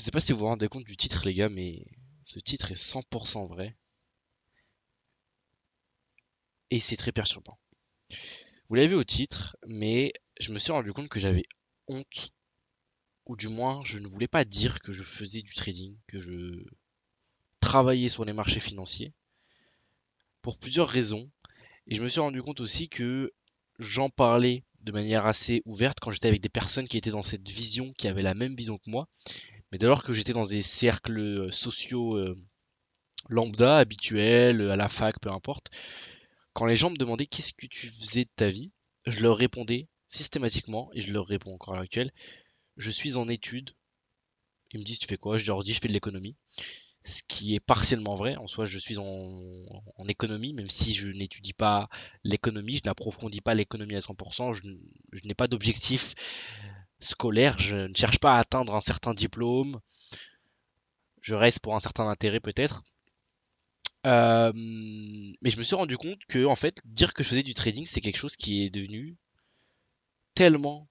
sais pas si vous vous rendez compte du titre, les gars, mais ce titre est 100% vrai et c'est très perturbant. Vous l'avez vu au titre, mais je me suis rendu compte que j'avais honte, ou du moins, je ne voulais pas dire que je faisais du trading, que je travaillais sur les marchés financiers, pour plusieurs raisons. Et je me suis rendu compte aussi que j'en parlais de manière assez ouverte quand j'étais avec des personnes qui étaient dans cette vision, qui avaient la même vision que moi. Mais dès lors que j'étais dans des cercles sociaux lambda, habituels, à la fac, peu importe, quand les gens me demandaient qu'est-ce que tu faisais de ta vie, je leur répondais systématiquement, et je leur réponds encore à l'heure actuelle, je suis en études. Ils me disent tu fais quoi? Je leur dis je fais de l'économie. Ce qui est partiellement vrai. En soi, je suis en économie, même si je n'étudie pas l'économie, je n'approfondis pas l'économie à 100%, je n'ai pas d'objectif scolaire, je ne cherche pas à atteindre un certain diplôme, je reste pour un certain intérêt peut-être. Mais je me suis rendu compte que, en fait, dire que je faisais du trading, c'est quelque chose qui est devenu tellement,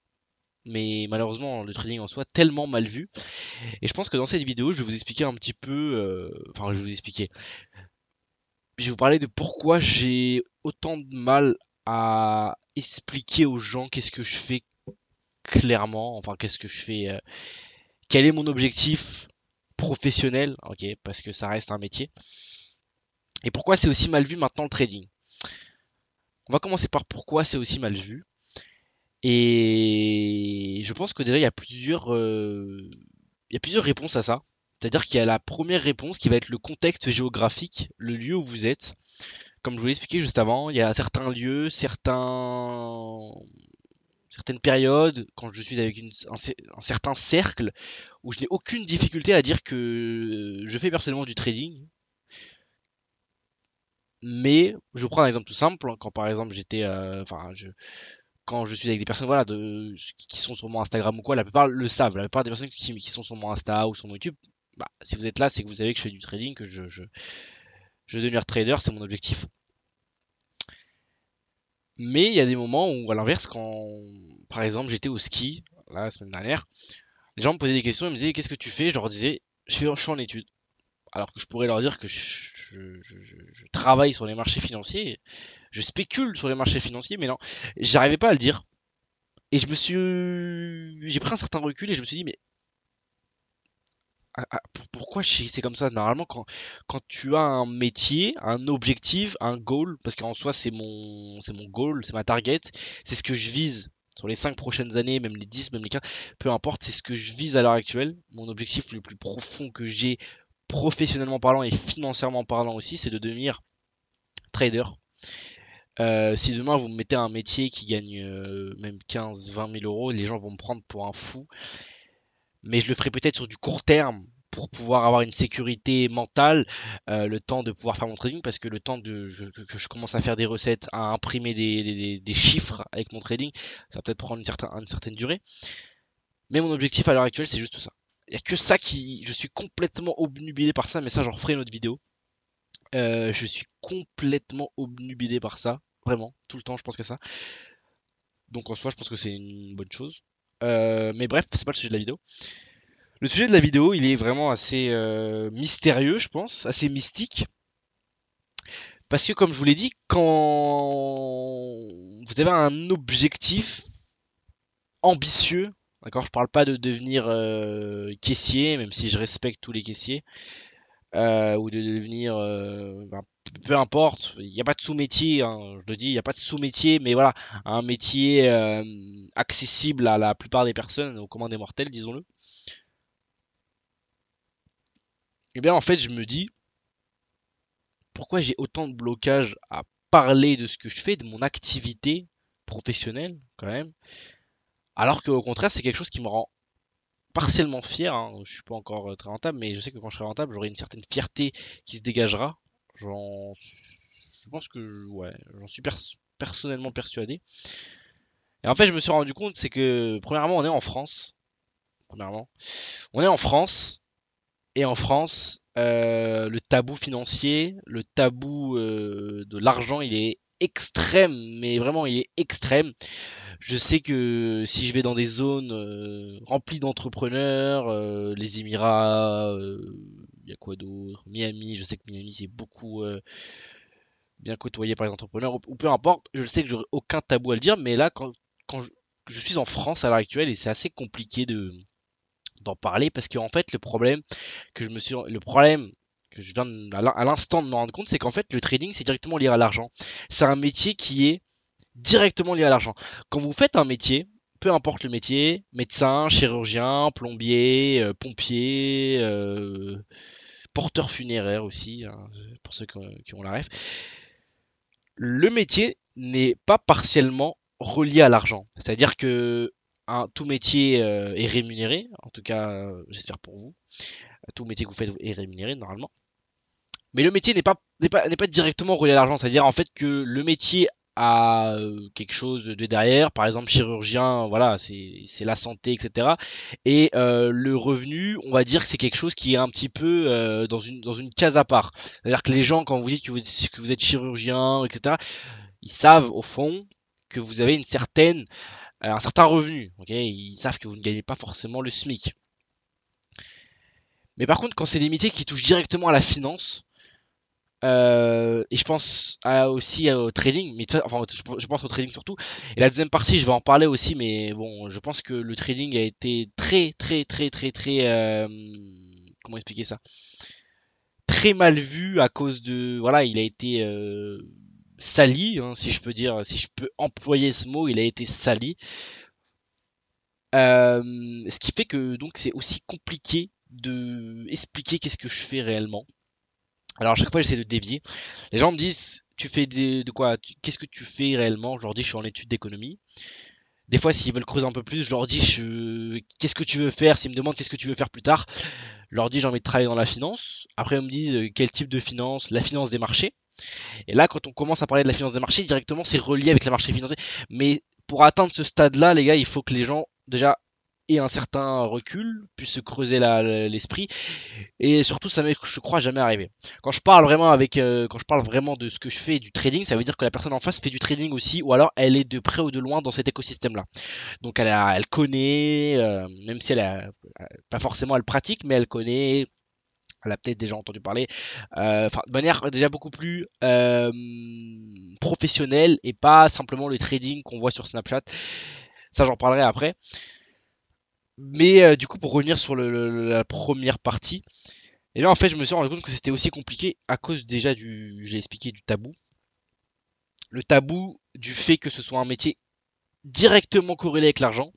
mais malheureusement, le trading en soi, tellement mal vu. Et je pense que dans cette vidéo, je vais vous expliquer un petit peu, enfin, je vais vous expliquer. Je vais vous parler de pourquoi j'ai autant de mal à expliquer aux gens qu'est-ce que je fais clairement, enfin, qu'est-ce que je fais, quel est mon objectif professionnel, ok, parce que ça reste un métier. Et pourquoi c'est aussi mal vu maintenant le trading. On va commencer par pourquoi c'est aussi mal vu. Et je pense que déjà il y a plusieurs réponses à ça. C'est-à-dire qu'il y a la première réponse qui va être le contexte géographique, le lieu où vous êtes. Comme je vous l'ai expliqué juste avant, il y a certains lieux, certaines périodes, quand je suis avec un certain cercle, où je n'ai aucune difficulté à dire que je fais personnellement du trading. Mais je prends un exemple tout simple, quand par exemple quand je suis avec des personnes voilà, qui sont sur mon Instagram ou quoi, la plupart le savent. La plupart des personnes qui sont sur mon Insta ou sur mon YouTube, bah, si vous êtes là, c'est que vous savez que je fais du trading, que je veux devenir trader, c'est mon objectif. Mais il y a des moments où, à l'inverse, quand par exemple j'étais au ski, là, la semaine dernière, les gens me posaient des questions, ils me disaient qu'est-ce que tu fais? Je leur disais je suis en études. Alors que je pourrais leur dire que je travaille sur les marchés financiers, je spécule sur les marchés financiers, mais non, j'arrivais pas à le dire. Et j'ai pris un certain recul et je me suis dit, mais pourquoi c'est comme ça? Normalement, quand tu as un métier, un objectif, un goal, parce qu'en soi, c'est mon goal, c'est ma target, c'est ce que je vise sur les 5 prochaines années, même les 10, même les 15, peu importe, c'est ce que je vise à l'heure actuelle. Mon objectif le plus profond que j'ai professionnellement parlant et financièrement parlant aussi, c'est de devenir trader. Si demain vous me mettez un métier qui gagne même 15-20 000 euros, les gens vont me prendre pour un fou. Mais je le ferai peut-être sur du court terme pour pouvoir avoir une sécurité mentale, le temps de pouvoir faire mon trading, parce que le temps que je commence à faire des recettes, à imprimer des chiffres avec mon trading, ça va peut-être prendre une certaine durée. Mais mon objectif à l'heure actuelle, c'est juste ça. Il n'y a que ça qui. Je suis complètement obnubilé par ça, mais ça, j'en referai une autre vidéo. Je suis complètement obnubilé par ça. Vraiment, tout le temps, je pense que ça. Donc en soi, je pense que c'est une bonne chose. Mais bref, c'est pas le sujet de la vidéo. Le sujet de la vidéo, il est vraiment assez mystérieux, je pense, assez mystique. Parce que comme je vous l'ai dit, quand vous avez un objectif ambitieux, d'accord, je parle pas de devenir caissier, même si je respecte tous les caissiers, ou de devenir, peu importe, il n'y a pas de sous-métier, hein, je le dis, il n'y a pas de sous-métier, mais voilà, un métier accessible à la plupart des personnes, au commun des mortels, disons-le. Et bien en fait, je me dis, pourquoi j'ai autant de blocage à parler de ce que je fais, de mon activité professionnelle, quand même, alors qu'au contraire, c'est quelque chose qui me rend partiellement fier, hein. Je suis pas encore très rentable, mais je sais que quand je serai rentable, j'aurai une certaine fierté qui se dégagera. Je pense que ouais, j'en suis personnellement persuadé. Et en fait, je me suis rendu compte, c'est que premièrement, on est en France. Premièrement, on est en France. Et en France, le tabou financier, le tabou de l'argent, il est extrême, mais vraiment il est extrême. Je sais que si je vais dans des zones remplies d'entrepreneurs, les Émirats, il y a quoi d'autre? Miami, je sais que Miami c'est beaucoup bien côtoyé par les entrepreneurs, ou peu importe, je sais que j'aurai aucun tabou à le dire, mais là quand je suis en France à l'heure actuelle et c'est assez compliqué d'en parler parce qu'en fait le problème que je viens à l'instant de me rendre compte, c'est qu'en fait le trading c'est directement lié à l'argent. C'est un métier qui est directement lié à l'argent. Quand vous faites un métier, peu importe le métier, médecin, chirurgien, plombier, pompier, porteur funéraire aussi, hein, pour ceux qui ont la ref, le métier n'est pas partiellement relié à l'argent. C'est-à-dire que tout métier est rémunéré, en tout cas j'espère pour vous, tout métier que vous faites est rémunéré normalement. Mais le métier n'est pas directement relié à l'argent, c'est-à-dire en fait que le métier a quelque chose de derrière, par exemple chirurgien, voilà, c'est la santé, etc. Et le revenu, on va dire que c'est quelque chose qui est un petit peu dans une case à part. C'est-à-dire que les gens, quand vous dites que vous êtes chirurgien, etc., ils savent au fond que vous avez un certain revenu. Ok, ils savent que vous ne gagnez pas forcément le SMIC. Mais par contre, quand c'est des métiers qui touchent directement à la finance, et je pense aussi au trading, mais enfin, je pense au trading surtout. Et la deuxième partie, je vais en parler aussi, mais bon, je pense que le trading a été très, comment expliquer ça? Très mal vu à cause de, voilà, il a été sali, hein, si je peux dire, si je peux employer ce mot, il a été sali. Ce qui fait que donc c'est aussi compliqué de expliquer qu'est-ce que je fais réellement. Alors à chaque fois j'essaie de dévier. Les gens me disent tu fais de quoi? Qu'est-ce que tu fais réellement? Je leur dis je suis en études d'économie. Des fois s'ils veulent creuser un peu plus, je leur dis qu'est-ce que tu veux faire? S'ils me demandent qu'est-ce que tu veux faire plus tard, je leur dis j'ai envie de travailler dans la finance. Après on me dit quel type de finance? La finance des marchés. Et là quand on commence à parler de la finance des marchés, directement c'est relié avec les marchés financiers. Mais pour atteindre ce stade-là, les gars, il faut que les gens déjà aient un certain recul, puissent se creuser l'esprit et surtout, ça m'est, je crois, jamais arrivé. Quand je parle vraiment de ce que je fais du trading, ça veut dire que la personne en face fait du trading aussi, ou alors elle est de près ou de loin dans cet écosystème-là. Donc elle connaît, même si pas forcément elle pratique, mais elle connaît. Elle a peut-être déjà entendu parler, enfin de manière déjà beaucoup plus professionnelle et pas simplement le trading qu'on voit sur Snapchat. Ça, j'en parlerai après. Mais du coup, pour revenir sur la première partie, et là, en fait, je me suis rendu compte que c'était aussi compliqué à cause déjà je l'ai expliqué, du tabou. Le tabou du fait que ce soit un métier directement corrélé avec l'argent.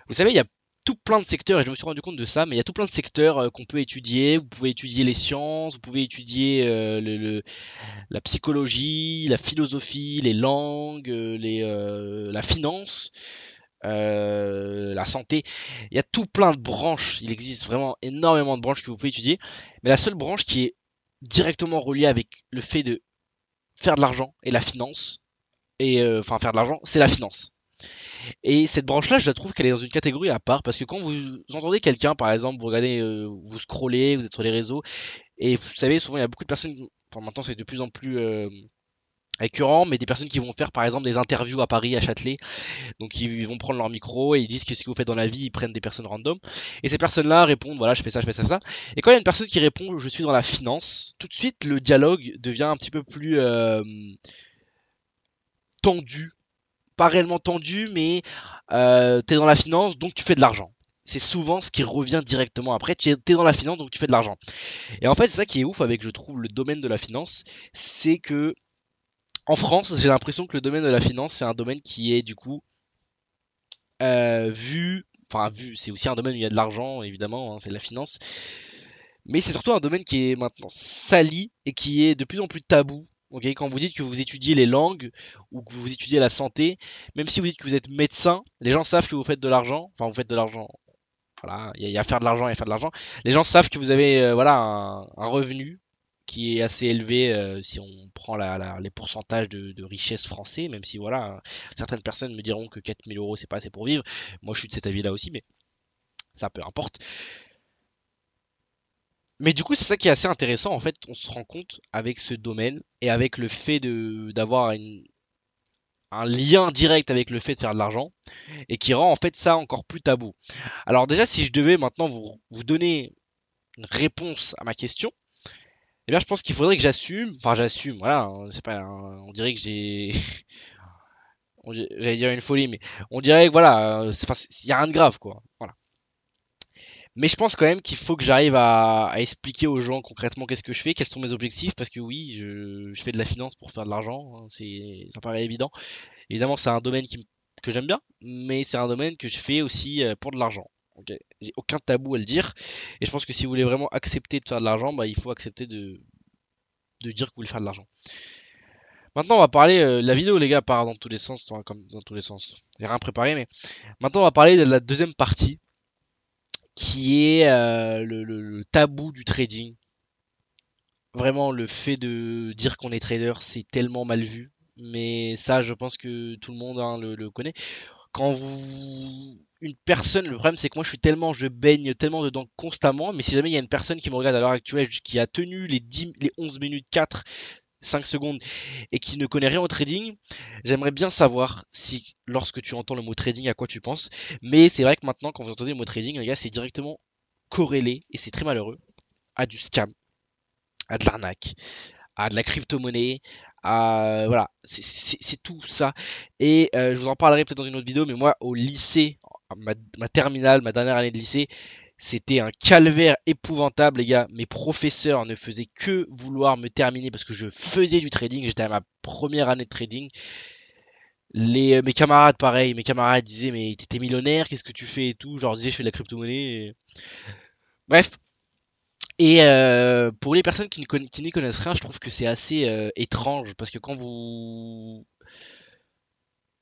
Vous savez, il y a tout plein de secteurs, et je me suis rendu compte de ça, mais il y a tout plein de secteurs qu'on peut étudier. Vous pouvez étudier les sciences, vous pouvez étudier la psychologie, la philosophie, les langues, la finance, la santé. Il y a tout plein de branches. Il existe vraiment énormément de branches que vous pouvez étudier. Mais la seule branche qui est directement reliée avec le fait de faire de l'argent et la finance, et enfin faire de l'argent, c'est la finance. Et cette branche-là, je la trouve qu'elle est dans une catégorie à part, parce que quand vous entendez quelqu'un, par exemple, vous regardez, vous scrollez, vous êtes sur les réseaux, et vous savez, souvent il y a beaucoup de personnes, enfin maintenant c'est de plus en plus récurrent, mais des personnes qui vont faire par exemple des interviews à Paris, à Châtelet. Donc ils vont prendre leur micro et ils disent qu'est-ce que vous faites dans la vie, ils prennent des personnes random. Et ces personnes-là répondent voilà, je fais ça, je fais ça, ça. Et quand il y a une personne qui répond je suis dans la finance, tout de suite le dialogue devient un petit peu plus tendu. Pas réellement tendu, mais t'es dans la finance, donc tu fais de l'argent. C'est souvent ce qui revient directement après. Tu es dans la finance, donc tu fais de l'argent. Et en fait, c'est ça qui est ouf avec, je trouve, le domaine de la finance. C'est que, en France, j'ai l'impression que le domaine de la finance, c'est un domaine qui est, du coup, vu, c'est aussi un domaine où il y a de l'argent, évidemment, hein, c'est de la finance, mais c'est surtout un domaine qui est maintenant sali et qui est de plus en plus tabou. Ok, quand vous dites que vous étudiez les langues ou que vous étudiez la santé, même si vous dites que vous êtes médecin, les gens savent que vous faites de l'argent. Enfin, vous faites de l'argent. Voilà, il y a faire de l'argent et faire de l'argent. Les gens savent que vous avez voilà un revenu qui est assez élevé si on prend les pourcentages de richesse français, même si voilà, certaines personnes me diront que 4 000 € c'est pas assez pour vivre. Moi je suis de cet avis là aussi, mais ça peu importe. Mais du coup, c'est ça qui est assez intéressant. En fait, on se rend compte avec ce domaine et avec le fait de d'avoir un lien direct avec le fait de faire de l'argent et qui rend en fait ça encore plus tabou. Alors déjà, si je devais maintenant vous donner une réponse à ma question, eh bien, je pense qu'il faudrait que j'assume. Enfin, j'assume. Voilà, hein, c'est pas. On dirait que j'ai. J'allais dire une folie, mais on dirait que voilà, il y a rien de grave, quoi. Voilà. Mais je pense quand même qu'il faut que j'arrive à expliquer aux gens concrètement qu'est-ce que je fais, quels sont mes objectifs, parce que oui, je fais de la finance pour faire de l'argent, hein, ça paraît évident. Évidemment, c'est un domaine que j'aime bien, mais c'est un domaine que je fais aussi pour de l'argent. Ok. J'ai aucun tabou à le dire, et je pense que si vous voulez vraiment accepter de faire de l'argent, bah, il faut accepter de dire que vous voulez faire de l'argent. Maintenant, on va parler. La vidéo, les gars, part dans tous les sens, comme dans tous les sens. J'ai rien préparé, mais maintenant, on va parler de la deuxième partie, qui est le tabou du trading. Vraiment, le fait de dire qu'on est trader, c'est tellement mal vu. Mais ça, je pense que tout le monde hein, le connaît. Quand vous. Une personne, le problème c'est que moi je baigne tellement dedans constamment, mais si jamais il y a une personne qui me regarde à l'heure actuelle, qui a tenu les 11 minutes 4 5 secondes et qui ne connaît rien au trading, j'aimerais bien savoir si, lorsque tu entends le mot trading, à quoi tu penses. Mais c'est vrai que maintenant, quand vous entendez le mot trading, les gars, c'est directement corrélé, et c'est très malheureux, à du scam, à de l'arnaque, à de la crypto-monnaie, à voilà, c'est tout ça. Et je vous en parlerai peut-être dans une autre vidéo, mais moi au lycée, ma terminale, ma dernière année de lycée, c'était un calvaire épouvantable, les gars. Mes professeurs ne faisaient que vouloir me terminer parce que je faisais du trading. J'étais à ma première année de trading. Mes camarades, pareil, mes camarades disaient, mais t'étais millionnaire, qu'est-ce que tu fais et tout. Je leur disais, je fais de la crypto-monnaie. Bref. Et pour les personnes qui n'y connaissent rien, je trouve que c'est assez étrange parce que quand vous.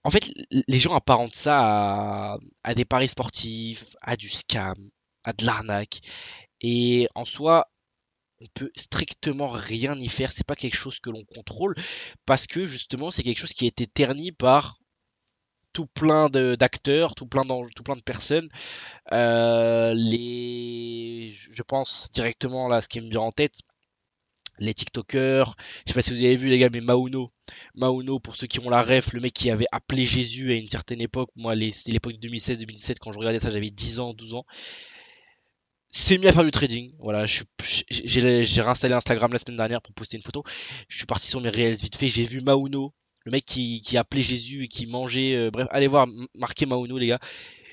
En fait, les gens apparentent ça à des paris sportifs, à du scam, à de l'arnaque. Et en soi, on peut strictement rien y faire. C'est pas quelque chose que l'on contrôle parce que justement, c'est quelque chose qui a été terni par tout plein d'acteurs, tout plein de personnes. Je pense directement là, ce qui me vient en tête, les TikTokers. Je sais pas si vous avez vu les gars, mais Mauno, pour ceux qui ont la ref, le mec qui avait appelé Jésus à une certaine époque. Moi, c'était l'époque de 2016-2017 quand je regardais ça, j'avais 10 ans, 12 ans. C'est mis à faire du trading. Voilà, j'ai réinstallé Instagram la semaine dernière pour poster une photo. Je suis parti sur mes réels vite fait. J'ai vu Mauno, le mec qui appelait Jésus et qui mangeait. Bref, allez voir, marquez Mauno, les gars.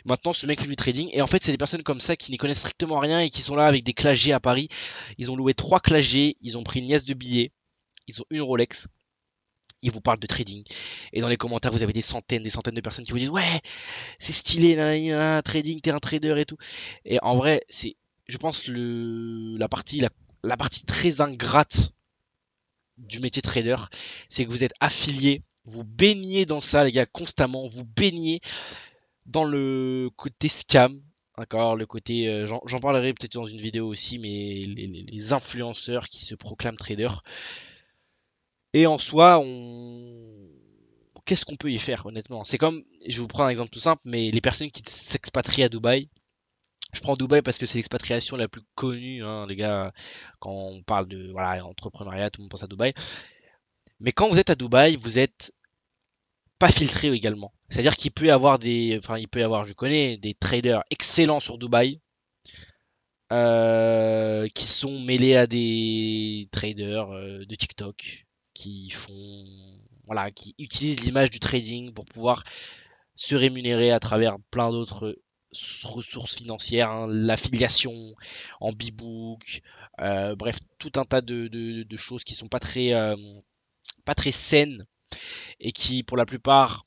Maintenant, ce mec fait du trading. Et en fait, c'est des personnes comme ça qui n'y connaissent strictement rien et qui sont là avec des Clash G à Paris. Ils ont loué 3 Clash G, ils ont pris une liasse de billets, ils ont une Rolex. Ils vous parlent de trading. Et dans les commentaires, vous avez des centaines de personnes qui vous disent ouais, c'est stylé, nanana, trading, t'es un trader et tout. Et en vrai, c'est, je pense, la partie très ingrate du métier de trader, c'est que vous êtes affilié, vous baignez dans ça, les gars, constamment, vous baignez dans le côté scam. D'accord, le côté, j'en parlerai peut-être dans une vidéo aussi, mais les influenceurs qui se proclament traders. Et en soi, qu'est-ce qu'on peut y faire, honnêtement? C'est comme, je vais vous prendre un exemple tout simple, mais les personnes qui s'expatrient à Dubaï. Je prends Dubaï parce que c'est l'expatriation la plus connue, hein, les gars. Quand on parle de voilà, entrepreneuriat, tout le monde pense à Dubaï. Mais quand vous êtes à Dubaï, vous êtes pas filtré également. C'est-à-dire qu'il peut y avoir il peut y avoir, je connais des traders excellents sur Dubaï qui sont mêlés à des traders de TikTok qui font, voilà, qui utilisent l'image du trading pour pouvoir se rémunérer à travers plein d'autres ressources financières, hein, l'affiliation en B-Book, bref, tout un tas de choses qui sont pas très saines et qui, pour la plupart,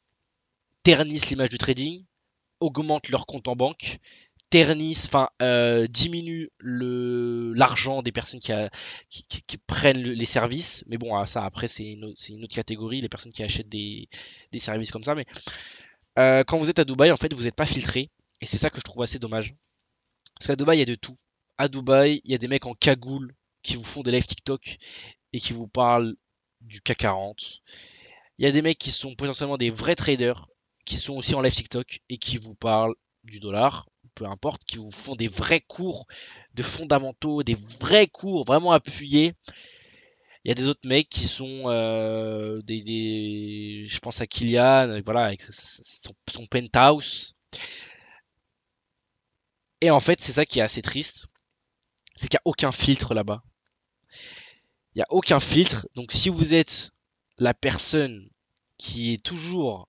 ternissent l'image du trading, augmentent leur compte en banque, diminuent l'argent des personnes qui prennent les services. Mais bon, ça après, c'est une autre catégorie, les personnes qui achètent des services comme ça. Mais quand vous êtes à Dubaï, en fait, vous n'êtes pas filtré. Et c'est ça que je trouve assez dommage. Parce qu'à Dubaï, il y a de tout. À Dubaï, il y a des mecs en cagoule qui vous font des lives TikTok et qui vous parlent du CAC 40. Il y a des mecs qui sont potentiellement des vrais traders qui sont aussi en live TikTok et qui vous parlent du dollar. peu importe, qui vous font des vrais cours de fondamentaux, des vrais cours vraiment appuyés. Il y a des autres mecs qui sont je pense à Kylian, voilà, avec son penthouse. Et en fait, c'est ça qui est assez triste, c'est qu'il n'y a aucun filtre là-bas. Il n'y a aucun filtre. Donc si vous êtes la personne qui est toujours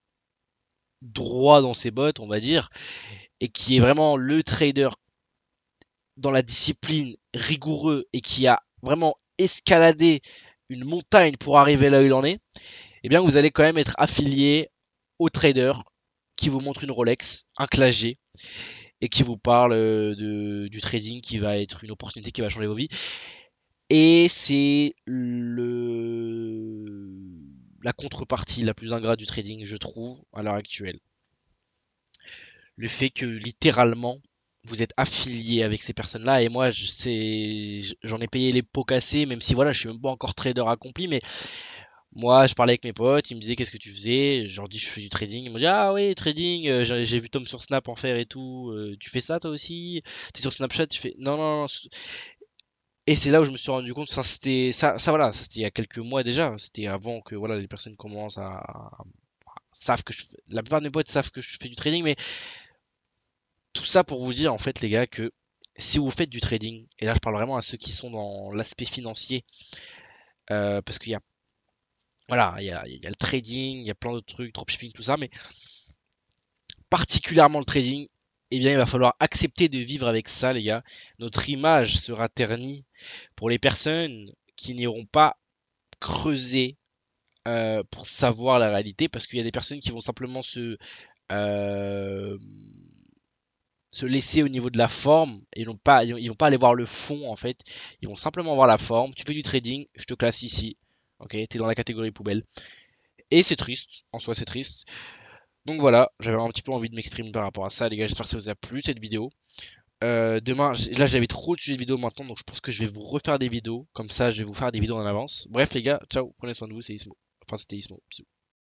droit dans ses bottes, on va dire, et qui est vraiment le trader dans la discipline rigoureux et qui a vraiment escaladé une montagne pour arriver là où il en est, eh bien vous allez quand même être affilié au trader qui vous montre une Rolex, un Clash G, et qui vous parle du trading qui va être une opportunité qui va changer vos vies. Et c'est la contrepartie la plus ingrate du trading, je trouve, à l'heure actuelle. Le fait que littéralement, vous êtes affilié avec ces personnes-là, et moi, j'en ai payé les pots cassés, même si voilà, je suis même pas encore trader accompli, mais moi, je parlais avec mes potes, ils me disaient qu'est-ce que tu faisais, je leur dis je fais du trading, ils m'ont dit ah oui, trading, j'ai vu Tom sur Snap en faire et tout, tu fais ça toi aussi, t'es sur Snapchat, tu fais non, non, non. Et c'est là où je me suis rendu compte, voilà, c'était il y a quelques mois déjà, c'était avant que voilà les personnes commencent savent que la plupart de mes potes savent que je fais du trading, mais tout ça pour vous dire en fait les gars que si vous faites du trading, et là je parle vraiment à ceux qui sont dans l'aspect financier, parce qu'il y a voilà, il y a le trading, il y a plein d'autres trucs, dropshipping, tout ça, mais particulièrement le trading, eh bien il va falloir accepter de vivre avec ça les gars. Notre image sera ternie pour les personnes qui n'iront pas creuser pour savoir la réalité, parce qu'il y a des personnes qui vont simplement euh, se laisser au niveau de la forme et ils vont pas aller voir le fond en fait. Ils vont simplement voir la forme. Tu fais du trading, je te classe ici. Ok, t'es dans la catégorie poubelle. Et c'est triste, en soi c'est triste. Donc voilà, j'avais un petit peu envie de m'exprimer par rapport à ça, les gars. J'espère que ça vous a plu cette vidéo. Demain, là j'avais trop de sujets de vidéos maintenant, donc je pense que je vais vous refaire des vidéos. Comme ça, je vais vous faire des vidéos en avance. Bref, les gars, ciao, prenez soin de vous, c'est Ismo. Enfin, c'était Ismo. Bisous.